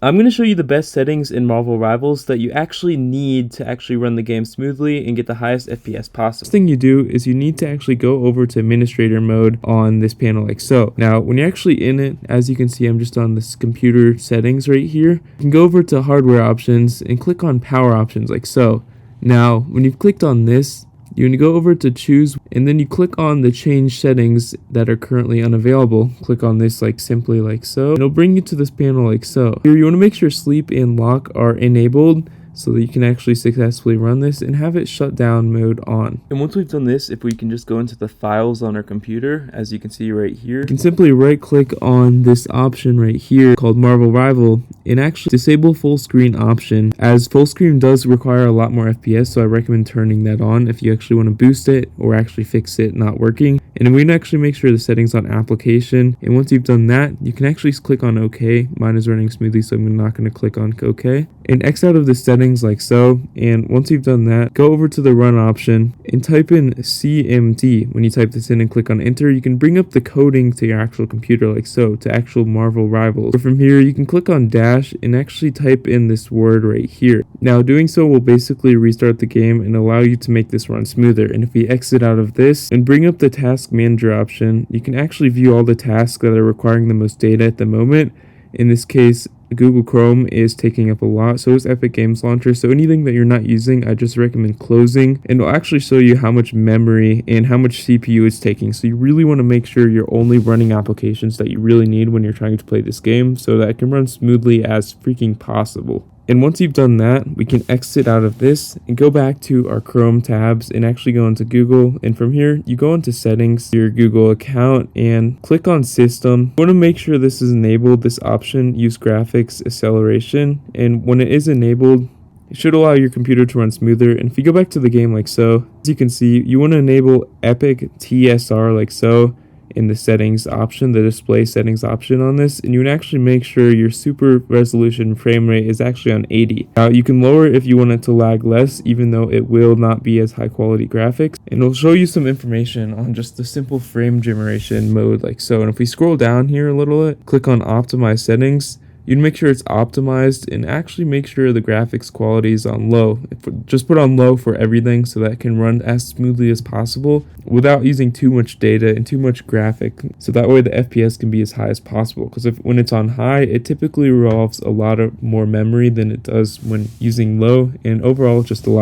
I'm going to show you the best settings in Marvel Rivals that you actually need to actually run the game smoothly and get the highest FPS possible. First thing you do is you need to actually go over to administrator mode on this panel like so. Now, when you're actually in it, as you can see, I'm just on this computer settings right here. You can go over to hardware options and click on power options like so. Now, when you've clicked on this, you're going to go over to choose, and then you click on the change settings that are currently unavailable. Click on this like simply like so. It'll bring you to this panel like so. Here you want to make sure sleep and lock are enabled so that you can actually successfully run this, and have it shut down mode on. And once we've done this, if we can just go into the files on our computer, as you can see right here, you can simply right click on this option right here called Marvel Rival and actually disable full screen option, as full screen does require a lot more FPS, so I recommend turning that on if you actually want to boost it or actually fix it not working. And we can actually make sure the settings on application, and once you've done that, you can actually click on OK. Mine is running smoothly, so I'm not going to click on OK. And X out of the settings like so, and once you've done that, go over to the run option and type in CMD. When you type this in and click on enter, you can bring up the coding to your actual computer like so, to actual Marvel Rivals. Or from here, you can click on dash and actually type in this word right here. Now, doing so will basically restart the game and allow you to make this run smoother. And if we exit out of this and bring up the task manager option, you can actually view all the tasks that are requiring the most data at the moment. In this case, Google Chrome is taking up a lot, so is Epic Games Launcher, so anything that you're not using, I just recommend closing, and it'll actually show you how much memory and how much CPU it's taking. So you really want to make sure you're only running applications that you really need when you're trying to play this game, so that it can run smoothly as freaking possible. And once you've done that, we can exit out of this and go back to our Chrome tabs and actually go into Google. And from here, you go into settings, your Google account, and click on system. You want to make sure this is enabled, this option, use graphics acceleration. And when it is enabled, it should allow your computer to run smoother. And if you go back to the game like so, as you can see, you want to enable Epic TSR like so in the settings option, the display settings option on this, and you would actually make sure your super resolution frame rate is actually on 80. Now you can lower it if you want it to lag less, even though it will not be as high quality graphics, and it'll show you some information on just the simple frame generation mode like so. And if we scroll down here a little bit, click on optimize settings, you'd make sure it's optimized and actually make sure the graphics quality is on low. Just put on low for everything so that it can run as smoothly as possible without using too much data and too much graphic, so that way the FPS can be as high as possible, because when it's on high, it typically revolves a lot of more memory than it does when using low, and overall just a lot